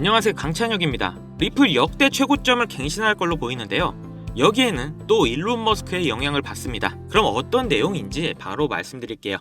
안녕하세요, 강찬혁입니다. 리플 역대 최고점을 갱신할 걸로 보이는데요. 여기에는 또 일론 머스크의 영향을 받습니다. 그럼 어떤 내용인지 바로 말씀드릴게요.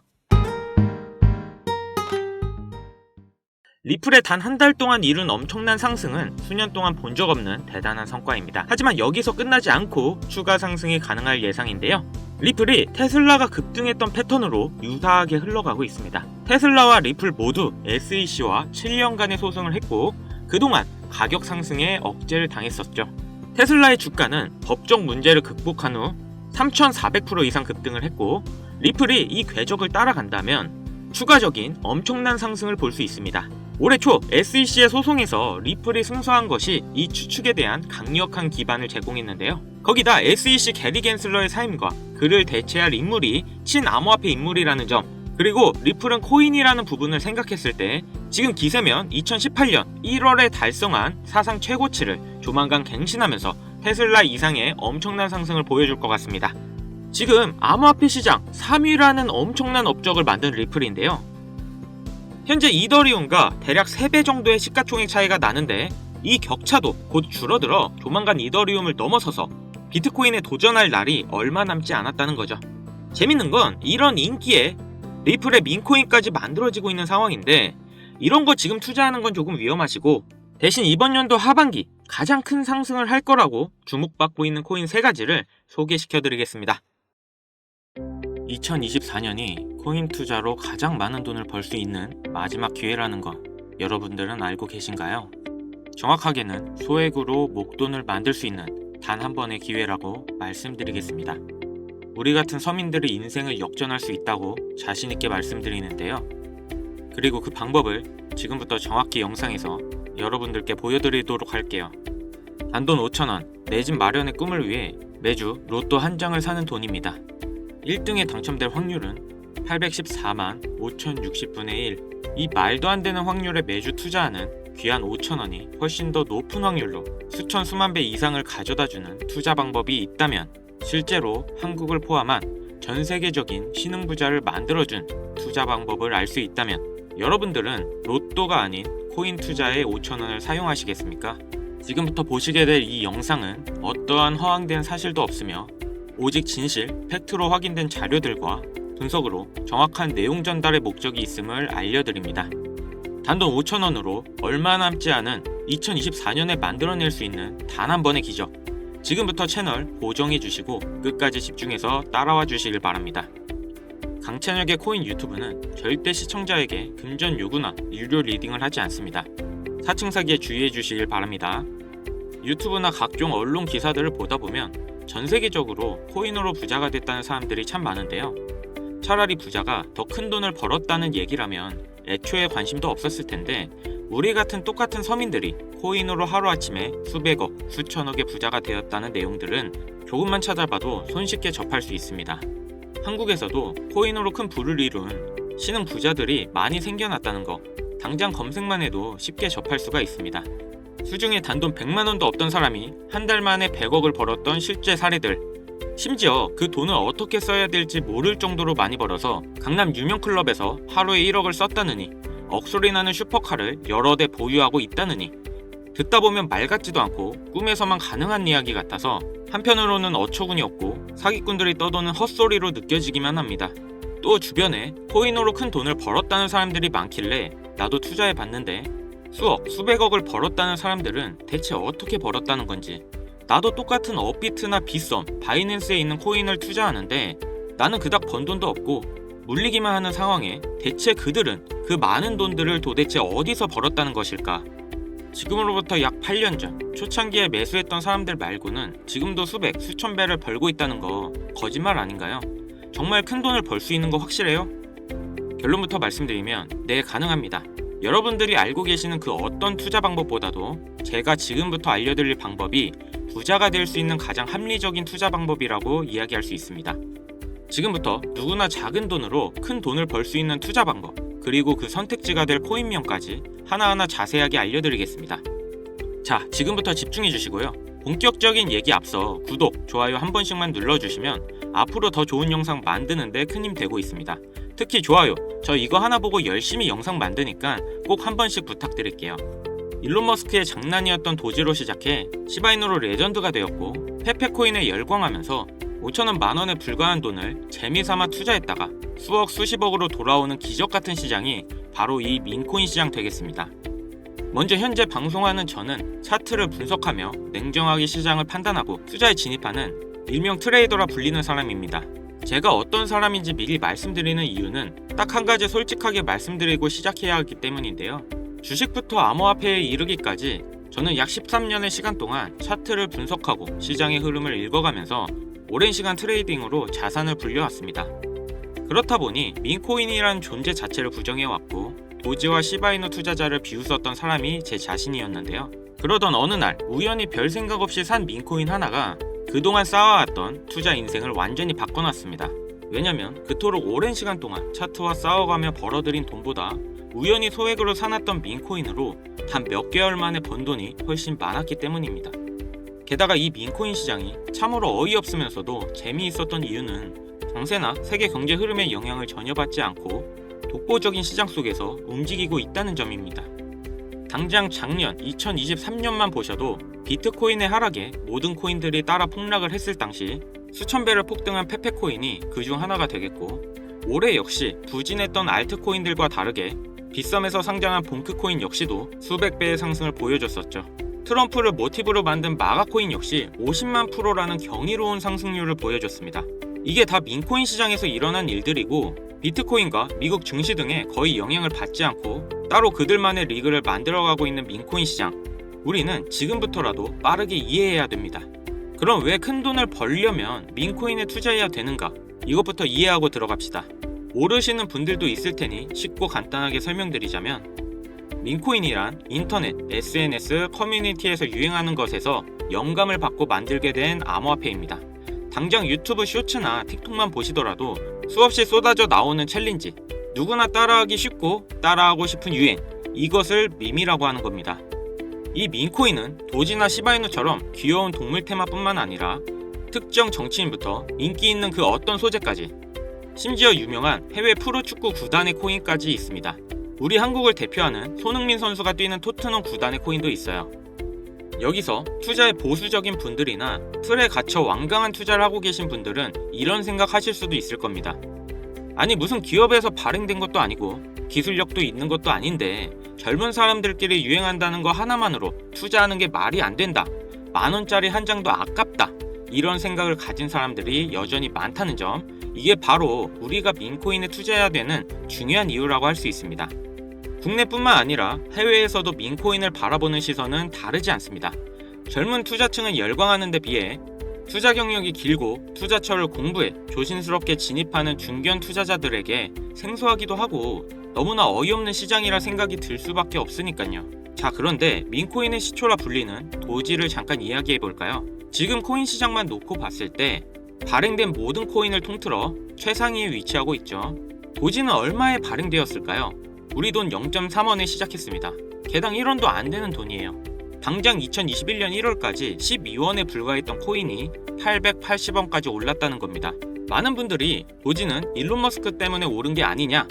리플의 단 한 달 동안 이룬 엄청난 상승은 수년 동안 본 적 없는 대단한 성과입니다. 하지만 여기서 끝나지 않고 추가 상승이 가능할 예상인데요. 리플이 테슬라가 급등했던 패턴으로 유사하게 흘러가고 있습니다. 테슬라와 리플 모두 SEC와 7년간의 소송을 했고 그동안 가격 상승에 억제를 당했었죠. 테슬라의 주가는 법적 문제를 극복한 후 3,400% 이상 급등을 했고 리플이 이 궤적을 따라간다면 추가적인 엄청난 상승을 볼 수 있습니다. 올해 초 SEC의 소송에서 리플이 승소한 것이 이 추측에 대한 강력한 기반을 제공했는데요. 거기다 SEC 게리 겐슬러의 사임과 그를 대체할 인물이 친암호화폐 인물이라는 점, 그리고 리플은 코인이라는 부분을 생각했을 때 지금 기세면 2018년 1월에 달성한 사상 최고치를 조만간 갱신하면서 테슬라 이상의 엄청난 상승을 보여줄 것 같습니다. 지금 암호화폐 시장 3위라는 엄청난 업적을 만든 리플인데요. 현재 이더리움과 대략 3배 정도의 시가총액 차이가 나는데 이 격차도 곧 줄어들어 조만간 이더리움을 넘어서서 비트코인에 도전할 날이 얼마 남지 않았다는 거죠. 재밌는 건 이런 인기에 리플의 민코인까지 만들어지고 있는 상황인데 이런 거 지금 투자하는 건 조금 위험하시고 대신 이번 연도 하반기 가장 큰 상승을 할 거라고 주목받고 있는 코인 3가지를 소개시켜드리겠습니다. 2024년이 코인 투자로 가장 많은 돈을 벌 수 있는 마지막 기회라는 거 여러분들은 알고 계신가요? 정확하게는 소액으로 목돈을 만들 수 있는 단 한 번의 기회라고 말씀드리겠습니다. 우리 같은 서민들의 인생을 역전할 수 있다고 자신있게 말씀드리는데요. 그리고 그 방법을 지금부터 정확히 영상에서 여러분들께 보여드리도록 할게요. 단돈 5,000원, 내 집 마련의 꿈을 위해 매주 로또 한 장을 사는 돈입니다. 1등에 당첨될 확률은 814만 5060분의 1. 이 말도 안 되는 확률에 매주 투자하는 귀한 5,000원이 훨씬 더 높은 확률로 수천 수만 배 이상을 가져다주는 투자 방법이 있다면 실제로 한국을 포함한 전 세계적인 신흥부자를 만들어준 투자 방법을 알 수 있다면 여러분들은 로또가 아닌 코인 투자에 5,000원을 사용하시겠습니까? 지금부터 보시게 될 이 영상은 어떠한 허황된 사실도 없으며 오직 진실, 팩트로 확인된 자료들과 분석으로 정확한 내용 전달의 목적이 있음을 알려드립니다. 단돈 5,000원으로 얼마 남지 않은 2024년에 만들어낼 수 있는 단 한 번의 기적. 지금부터 채널 고정해주시고 끝까지 집중해서 따라와 주시길 바랍니다. 강찬혁의 코인 유튜브는 절대 시청자에게 금전 요구나 유료 리딩을 하지 않습니다. 사칭 사기에 주의해 주시길 바랍니다. 유튜브나 각종 언론 기사들을 보다 보면 전 세계적으로 코인으로 부자가 됐다는 사람들이 참 많은데요. 차라리 부자가 더 큰 돈을 벌었다는 얘기라면 애초에 관심도 없었을 텐데 우리 같은 똑같은 서민들이 코인으로 하루아침에 수백억, 수천억의 부자가 되었다는 내용들은 조금만 찾아봐도 손쉽게 접할 수 있습니다. 한국에서도 코인으로 큰 부를 이룬 신흥 부자들이 많이 생겨났다는 거 당장 검색만 해도 쉽게 접할 수가 있습니다. 수중에 단돈 100만원도 없던 사람이 한 달 만에 100억을 벌었던 실제 사례들, 심지어 그 돈을 어떻게 써야 될지 모를 정도로 많이 벌어서 강남 유명 클럽에서 하루에 1억을 썼다느니 억소리 나는 슈퍼카를 여러 대 보유하고 있다느니 듣다 보면 말 같지도 않고 꿈에서만 가능한 이야기 같아서 한편으로는 어처구니 없고 사기꾼들이 떠도는 헛소리로 느껴지기만 합니다. 또 주변에 코인으로 큰 돈을 벌었다는 사람들이 많길래 나도 투자해 봤는데 수억, 수백억을 벌었다는 사람들은 대체 어떻게 벌었다는 건지, 나도 똑같은 업비트나 빗썸, 바이낸스에 있는 코인을 투자하는데 나는 그닥 번 돈도 없고 물리기만 하는 상황에 대체 그들은 그 많은 돈들을 도대체 어디서 벌었다는 것일까? 지금으로부터 약 8년 전 초창기에 매수했던 사람들 말고는 지금도 수백, 수천 배를 벌고 있다는 거 거짓말 아닌가요? 정말 큰 돈을 벌 수 있는 거 확실해요? 결론부터 말씀드리면 네, 가능합니다. 여러분들이 알고 계시는 그 어떤 투자 방법보다도 제가 지금부터 알려드릴 방법이 부자가 될 수 있는 가장 합리적인 투자 방법이라고 이야기할 수 있습니다. 지금부터 누구나 작은 돈으로 큰 돈을 벌 수 있는 투자 방법, 그리고 그 선택지가 될 코인명까지 하나하나 자세하게 알려드리겠습니다. 자, 지금부터 집중해 주시고요. 본격적인 얘기 앞서 구독, 좋아요 한 번씩만 눌러주시면 앞으로 더 좋은 영상 만드는데 큰 힘 되고 있습니다. 특히 좋아요, 저 이거 하나 보고 열심히 영상 만드니까 꼭 한 번씩 부탁드릴게요. 일론 머스크의 장난이었던 도지로 시작해 시바이누로 레전드가 되었고 페페코인에 열광하면서 5천원 만원에 불과한 돈을 재미삼아 투자했다가 수억 수십억으로 돌아오는 기적같은 시장이 바로 이 민코인 시장 되겠습니다. 먼저 현재 방송하는 저는 차트를 분석하며 냉정하게 시장을 판단하고 투자에 진입하는 일명 트레이더라 불리는 사람입니다. 제가 어떤 사람인지 미리 말씀드리는 이유는 딱 한 가지 솔직하게 말씀드리고 시작해야 하기 때문인데요. 주식부터 암호화폐에 이르기까지 저는 약 13년의 시간 동안 차트를 분석하고 시장의 흐름을 읽어가면서 오랜 시간 트레이딩으로 자산을 불려왔습니다. 그렇다 보니 민코인이라는 존재 자체를 부정해왔고 도지와 시바이누 투자자를 비웃었던 사람이 제 자신이었는데요. 그러던 어느 날 우연히 별 생각 없이 산 민코인 하나가 그동안 쌓아왔던 투자 인생을 완전히 바꿔놨습니다. 왜냐면 그토록 오랜 시간 동안 차트와 싸워가며 벌어들인 돈보다 우연히 소액으로 사놨던 민코인으로 단 몇 개월 만에 번 돈이 훨씬 많았기 때문입니다. 게다가 이 민코인 시장이 참으로 어이없으면서도 재미있었던 이유는 정세나 세계 경제 흐름의 영향을 전혀 받지 않고 독보적인 시장 속에서 움직이고 있다는 점입니다. 당장 작년 2023년만 보셔도 비트코인의 하락에 모든 코인들이 따라 폭락을 했을 당시 수천 배를 폭등한 페페코인이 그중 하나가 되겠고, 올해 역시 부진했던 알트코인들과 다르게 빗썸에서 상장한 봉크코인 역시도 수백 배의 상승을 보여줬었죠. 트럼프를 모티브로 만든 마가코인 역시 50만 %라는 경이로운 상승률을 보여줬습니다. 이게 다 민코인 시장에서 일어난 일들이고 비트코인과 미국 증시 등에 거의 영향을 받지 않고 따로 그들만의 리그를 만들어가고 있는 민코인 시장, 우리는 지금부터라도 빠르게 이해해야 됩니다. 그럼 왜 큰 돈을 벌려면 민코인에 투자해야 되는가? 이것부터 이해하고 들어갑시다. 모르시는 분들도 있을 테니 쉽고 간단하게 설명드리자면, 민코인이란 인터넷, SNS, 커뮤니티에서 유행하는 것에서 영감을 받고 만들게 된 암호화폐입니다. 당장 유튜브 쇼츠나 틱톡만 보시더라도 수없이 쏟아져 나오는 챌린지, 누구나 따라하기 쉽고 따라하고 싶은 유행, 이것을 밈이라고 하는 겁니다. 이 민코인은 도지나 시바이누처럼 귀여운 동물 테마뿐만 아니라 특정 정치인부터 인기 있는 그 어떤 소재까지, 심지어 유명한 해외 프로축구 구단의 코인까지 있습니다. 우리 한국을 대표하는 손흥민 선수가 뛰는 토트넘 구단의 코인도 있어요. 여기서 투자에 보수적인 분들이나 틀에 갇혀 완강한 투자를 하고 계신 분들은 이런 생각하실 수도 있을 겁니다. 아니, 무슨 기업에서 발행된 것도 아니고 기술력도 있는 것도 아닌데 젊은 사람들끼리 유행한다는 거 하나만으로 투자하는 게 말이 안 된다, 10,000원짜리 한 장도 아깝다, 이런 생각을 가진 사람들이 여전히 많다는 점, 이게 바로 우리가 민코인에 투자해야 되는 중요한 이유라고 할 수 있습니다. 국내뿐만 아니라 해외에서도 민코인을 바라보는 시선은 다르지 않습니다. 젊은 투자층은 열광하는 데 비해 투자 경력이 길고 투자처를 공부해 조심스럽게 진입하는 중견 투자자들에게 생소하기도 하고 너무나 어이없는 시장이라 생각이 들 수밖에 없으니까요. 자, 그런데 민코인의 시초라 불리는 도지를 잠깐 이야기해볼까요? 지금 코인 시장만 놓고 봤을 때 발행된 모든 코인을 통틀어 최상위에 위치하고 있죠. 도지는 얼마에 발행되었을까요? 우리 돈 0.3원에 시작했습니다. 개당 1원도 안 되는 돈이에요. 당장 2021년 1월까지 12원에 불과했던 코인이 880원까지 올랐다는 겁니다. 많은 분들이 도지는 일론 머스크 때문에 오른 게 아니냐,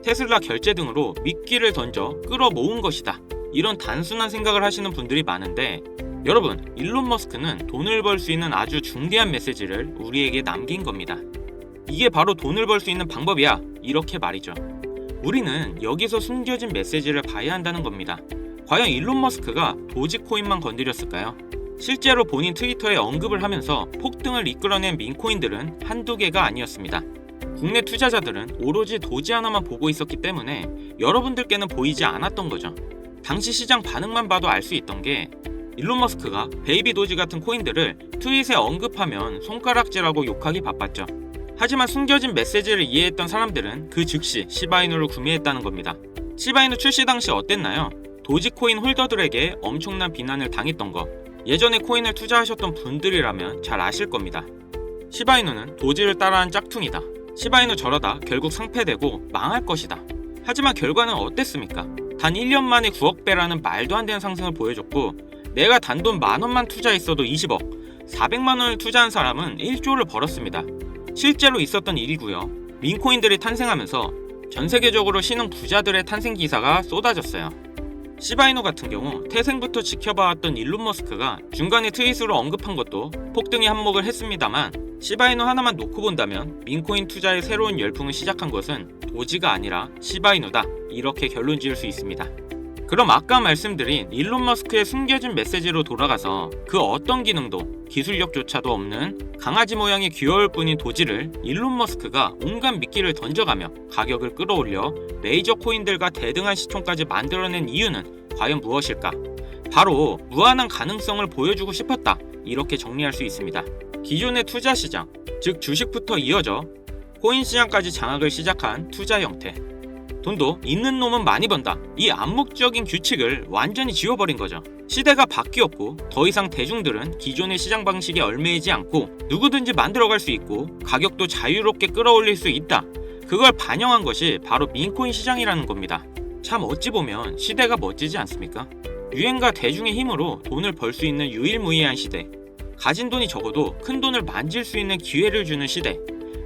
테슬라 결제 등으로 미끼를 던져 끌어모은 것이다, 이런 단순한 생각을 하시는 분들이 많은데, 여러분, 일론 머스크는 돈을 벌 수 있는 아주 중대한 메시지를 우리에게 남긴 겁니다. 이게 바로 돈을 벌 수 있는 방법이야, 이렇게 말이죠. 우리는 여기서 숨겨진 메시지를 봐야 한다는 겁니다. 과연 일론 머스크가 도지코인만 건드렸을까요? 실제로 본인 트위터에 언급을 하면서 폭등을 이끌어낸 민코인들은 한두 개가 아니었습니다. 국내 투자자들은 오로지 도지 하나만 보고 있었기 때문에 여러분들께는 보이지 않았던 거죠. 당시 시장 반응만 봐도 알 수 있던 게, 일론 머스크가 베이비 도지 같은 코인들을 트윗에 언급하면 손가락질하고 욕하기 바빴죠. 하지만 숨겨진 메시지를 이해했던 사람들은 그 즉시 시바이누를 구매했다는 겁니다. 시바이누 출시 당시 어땠나요? 도지코인 홀더들에게 엄청난 비난을 당했던 거, 예전에 코인을 투자하셨던 분들이라면 잘 아실 겁니다. 시바이누는 도지를 따라한 짝퉁이다, 시바이누 저러다 결국 상폐되고 망할 것이다. 하지만 결과는 어땠습니까? 단 1년 만에 9억 배라는 말도 안 되는 상승을 보여줬고, 내가 단돈 10,000원만 투자했어도 20억, 400만원을 투자한 사람은 1조를 벌었습니다. 실제로 있었던 일이고요. 민코인들이 탄생하면서 전 세계적으로 신흥 부자들의 탄생 기사가 쏟아졌어요. 시바이누 같은 경우 태생부터 지켜봐왔던 일론 머스크가 중간에 트윗으로 언급한 것도 폭등에 한몫을 했습니다만, 시바이누 하나만 놓고 본다면 민코인 투자의 새로운 열풍을 시작한 것은 도지가 아니라 시바이누다, 이렇게 결론 지을 수 있습니다. 그럼 아까 말씀드린 일론 머스크의 숨겨진 메시지로 돌아가서 그 어떤 기능도 기술력조차도 없는 강아지 모양의 귀여울 뿐인 도지를 일론 머스크가 온갖 미끼를 던져가며 가격을 끌어올려 메이저 코인들과 대등한 시총까지 만들어낸 이유는 과연 무엇일까? 바로 무한한 가능성을 보여주고 싶었다, 이렇게 정리할 수 있습니다. 기존의 투자 시장, 즉 주식부터 이어져 코인 시장까지 장악을 시작한 투자 형태. 돈도 있는 놈은 많이 번다, 이 암묵적인 규칙을 완전히 지워버린 거죠. 시대가 바뀌었고 더 이상 대중들은 기존의 시장 방식에 얽매이지 않고 누구든지 만들어갈 수 있고 가격도 자유롭게 끌어올릴 수 있다. 그걸 반영한 것이 바로 민코인 시장이라는 겁니다. 참 어찌 보면 시대가 멋지지 않습니까? 유행과 대중의 힘으로 돈을 벌 수 있는 유일무이한 시대. 가진 돈이 적어도 큰 돈을 만질 수 있는 기회를 주는 시대.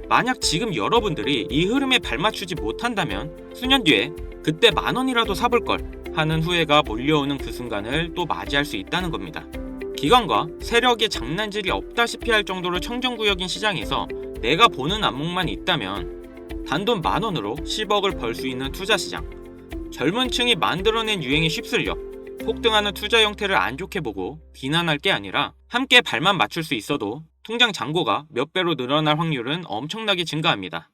만약 지금 여러분들이 이 흐름에 발맞추지 못한다면 수년 뒤에 그때 10,000원이라도 사볼걸 하는 후회가 몰려오는 그 순간을 또 맞이할 수 있다는 겁니다. 기관과 세력의 장난질이 없다시피 할 정도로 청정구역인 시장에서 내가 보는 안목만 있다면 단돈 10,000원으로 10억을 벌 수 있는 투자 시장. 젊은 층이 만들어낸 유행에 휩쓸려 폭등하는 투자 형태를 안 좋게 보고 비난할 게 아니라 함께 발만 맞출 수 있어도 통장 잔고가 몇 배로 늘어날 확률은 엄청나게 증가합니다.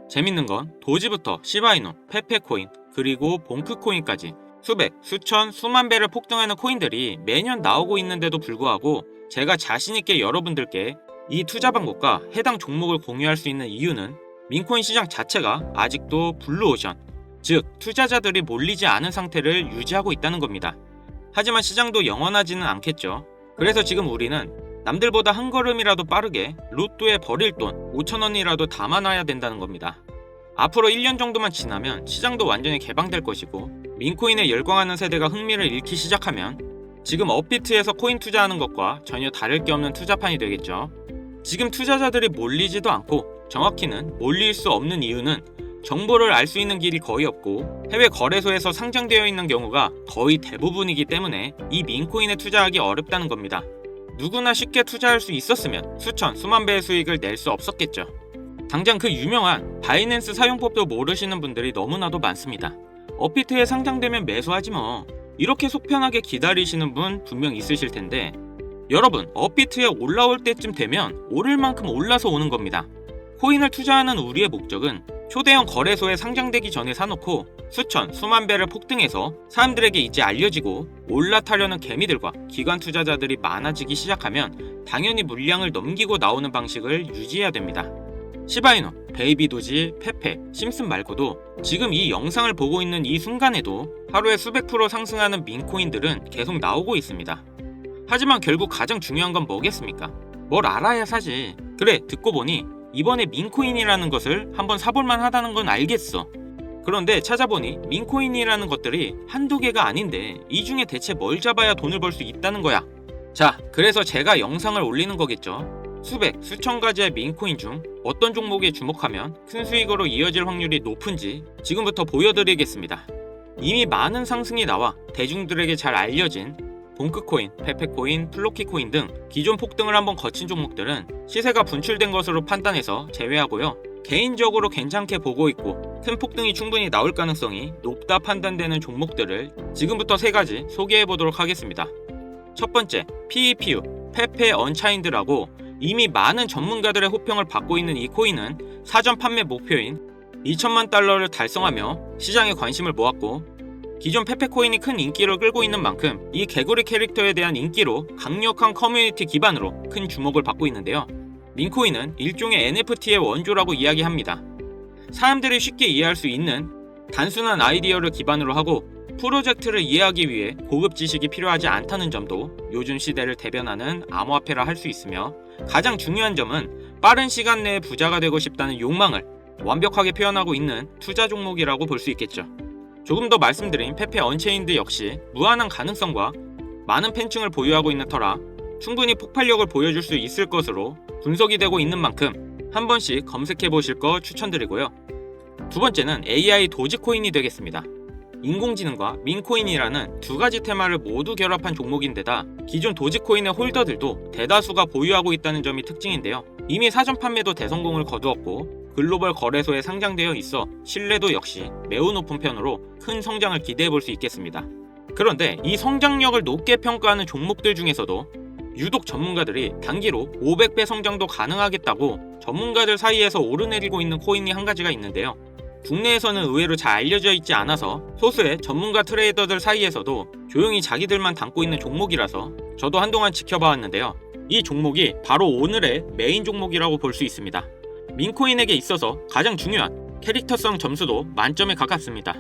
재밌는 건 도지부터 시바이누, 페페코인, 그리고 봉크코인까지 수백, 수천, 수만 배를 폭등하는 코인들이 매년 나오고 있는데도 불구하고 제가 자신있게 여러분들께 이 투자 방법과 해당 종목을 공유할 수 있는 이유는 민코인 시장 자체가 아직도 블루오션, 즉 투자자들이 몰리지 않은 상태를 유지하고 있다는 겁니다. 하지만 시장도 영원하지는 않겠죠. 그래서 지금 우리는 남들보다 한 걸음이라도 빠르게 로또에 버릴 돈 5,000원이라도 담아놔야 된다는 겁니다. 앞으로 1년 정도만 지나면 시장도 완전히 개방될 것이고 민코인에 열광하는 세대가 흥미를 잃기 시작하면 지금 업비트에서 코인 투자하는 것과 전혀 다를 게 없는 투자판이 되겠죠. 지금 투자자들이 몰리지도 않고 정확히는 몰릴 수 없는 이유는 정보를 알 수 있는 길이 거의 없고 해외 거래소에서 상장되어 있는 경우가 거의 대부분이기 때문에 이 민코인에 투자하기 어렵다는 겁니다. 누구나 쉽게 투자할 수 있었으면 수천, 수만 배의 수익을 낼 수 없었겠죠. 당장 그 유명한 바이낸스 사용법도 모르시는 분들이 너무나도 많습니다. 업비트에 상장되면 매수하지 뭐, 이렇게 속편하게 기다리시는 분 분명 있으실 텐데, 여러분, 업비트에 올라올 때쯤 되면 오를 만큼 올라서 오는 겁니다. 코인을 투자하는 우리의 목적은 초대형 거래소에 상장되기 전에 사놓고 수천, 수만 배를 폭등해서 사람들에게 이제 알려지고 올라타려는 개미들과 기관 투자자들이 많아지기 시작하면 당연히 물량을 넘기고 나오는 방식을 유지해야 됩니다. 시바이누, 베이비도지, 페페, 심슨 말고도 지금 이 영상을 보고 있는 이 순간에도 하루에 수백 프로 상승하는 민코인들은 계속 나오고 있습니다. 하지만 결국 가장 중요한 건 뭐겠습니까? 뭘 알아야 사지. 그래, 듣고 보니 이번에 민코인이라는 것을 한번 사볼만 하다는 건 알겠어. 그런데 찾아보니 민코인이라는 것들이 한두 개가 아닌데 이 중에 대체 뭘 잡아야 돈을 벌 수 있다는 거야. 자, 그래서 제가 영상을 올리는 거겠죠. 수백, 수천 가지의 민코인 중 어떤 종목에 주목하면 큰 수익으로 이어질 확률이 높은지 지금부터 보여드리겠습니다. 이미 많은 상승이 나와 대중들에게 잘 알려진 봉크코인, 페페코인, 플로키코인 등 기존 폭등을 한번 거친 종목들은 시세가 분출된 것으로 판단해서 제외하고요. 개인적으로 괜찮게 보고 있고 큰 폭등이 충분히 나올 가능성이 높다 판단되는 종목들을 지금부터 3가지 소개해보도록 하겠습니다. 첫 번째, PEPU, 페페 언차인드라고 이미 많은 전문가들의 호평을 받고 있는 이 코인은 사전 판매 목표인 2천만 달러를 달성하며 시장에 관심을 모았고, 기존 페페코인이 큰 인기를 끌고 있는 만큼 이 개구리 캐릭터에 대한 인기로 강력한 커뮤니티 기반으로 큰 주목을 받고 있는데요. 민코인은 일종의 NFT의 원조라고 이야기합니다. 사람들이 쉽게 이해할 수 있는 단순한 아이디어를 기반으로 하고 프로젝트를 이해하기 위해 고급 지식이 필요하지 않다는 점도 요즘 시대를 대변하는 암호화폐라 할 수 있으며, 가장 중요한 점은 빠른 시간 내에 부자가 되고 싶다는 욕망을 완벽하게 표현하고 있는 투자 종목이라고 볼 수 있겠죠. 조금 더 말씀드린 페페 언체인드 역시 무한한 가능성과 많은 팬층을 보유하고 있는 터라 충분히 폭발력을 보여줄 수 있을 것으로 분석이 되고 있는 만큼 한 번씩 검색해 보실 거 추천드리고요. 두 번째는 AI 도지코인이 되겠습니다. 인공지능과 민코인이라는 두 가지 테마를 모두 결합한 종목인데다 기존 도지코인의 홀더들도 대다수가 보유하고 있다는 점이 특징인데요. 이미 사전 판매도 대성공을 거두었고 글로벌 거래소에 상장되어 있어 신뢰도 역시 매우 높은 편으로 큰 성장을 기대해 볼 수 있겠습니다. 그런데 이 성장력을 높게 평가하는 종목들 중에서도 유독 전문가들이 단기로 500배 성장도 가능하겠다고 전문가들 사이에서 오르내리고 있는 코인이 한 가지가 있는데요. 국내에서는 의외로 잘 알려져 있지 않아서 소수의 전문가 트레이더들 사이에서도 조용히 자기들만 담고 있는 종목이라서 저도 한동안 지켜봐왔는데요. 이 종목이 바로 오늘의 메인 종목이라고 볼 수 있습니다. 민코인에게 있어서 가장 중요한 캐릭터성 점수도 만점에 가깝습니다.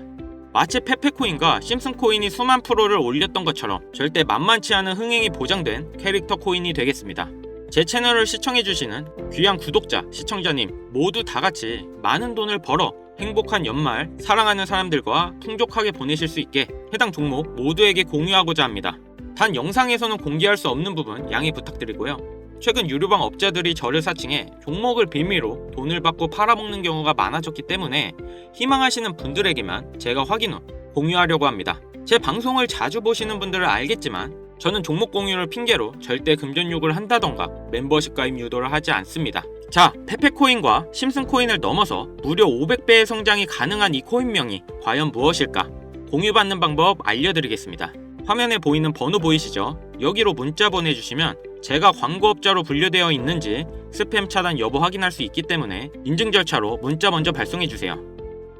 마치 페페코인과 심슨코인이 수만 프로를 올렸던 것처럼 절대 만만치 않은 흥행이 보장된 캐릭터 코인이 되겠습니다. 제 채널을 시청해주시는 귀한 구독자, 시청자님 모두 다같이 많은 돈을 벌어 행복한 연말 사랑하는 사람들과 풍족하게 보내실 수 있게 해당 종목 모두에게 공유하고자 합니다. 단 영상에서는 공개할 수 없는 부분 양해 부탁드리고요. 최근 유료방 업자들이 저를 사칭해 종목을 빌미로 돈을 받고 팔아먹는 경우가 많아졌기 때문에 희망하시는 분들에게만 제가 확인 후 공유하려고 합니다. 제 방송을 자주 보시는 분들은 알겠지만 저는 종목 공유를 핑계로 절대 금전 욕을 한다던가 멤버십 가입 유도를 하지 않습니다. 자, 페페코인과 심슨코인을 넘어서 무려 500배의 성장이 가능한 이 코인명이 과연 무엇일까? 공유받는 방법 알려드리겠습니다. 화면에 보이는 번호 보이시죠? 여기로 문자 보내주시면 제가 광고업자로 분류되어 있는지 스팸 차단 여부 확인할 수 있기 때문에 인증 절차로 문자 먼저 발송해주세요.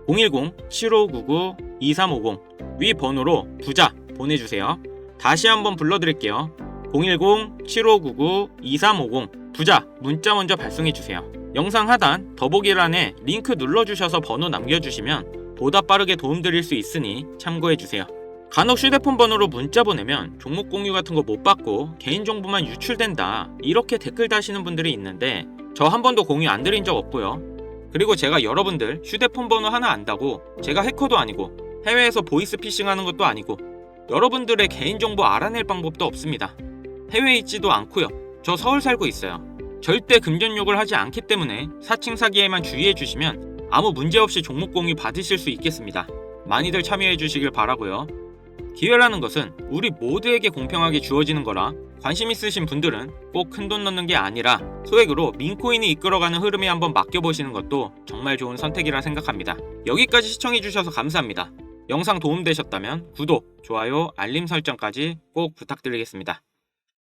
010-7599-2350 위 번호로 부자 보내주세요. 다시 한번 불러드릴게요. 010-7599-2350 부자 문자 먼저 발송해주세요. 영상 하단 더보기란에 링크 눌러주셔서 번호 남겨주시면 보다 빠르게 도움드릴 수 있으니 참고해주세요. 간혹 휴대폰 번호로 문자 보내면 종목 공유 같은 거 못 받고 개인정보만 유출된다 이렇게 댓글 다시는 분들이 있는데 저 한 번도 공유 안 드린 적 없고요. 그리고 제가 여러분들 휴대폰 번호 하나 안다고 제가 해커도 아니고 해외에서 보이스 피싱하는 것도 아니고 여러분들의 개인정보 알아낼 방법도 없습니다. 해외에 있지도 않고요. 저 서울 살고 있어요. 절대 금전 욕을 하지 않기 때문에 사칭 사기에만 주의해 주시면 아무 문제 없이 종목 공유 받으실 수 있겠습니다. 많이들 참여해 주시길 바라고요. 기회라는 것은 우리 모두에게 공평하게 주어지는 거라 관심 있으신 분들은 꼭 큰돈 넣는 게 아니라 소액으로 민코인이 이끌어가는 흐름에 한번 맡겨보시는 것도 정말 좋은 선택이라 생각합니다. 여기까지 시청해주셔서 감사합니다. 영상 도움되셨다면 구독, 좋아요, 알림 설정까지 꼭 부탁드리겠습니다.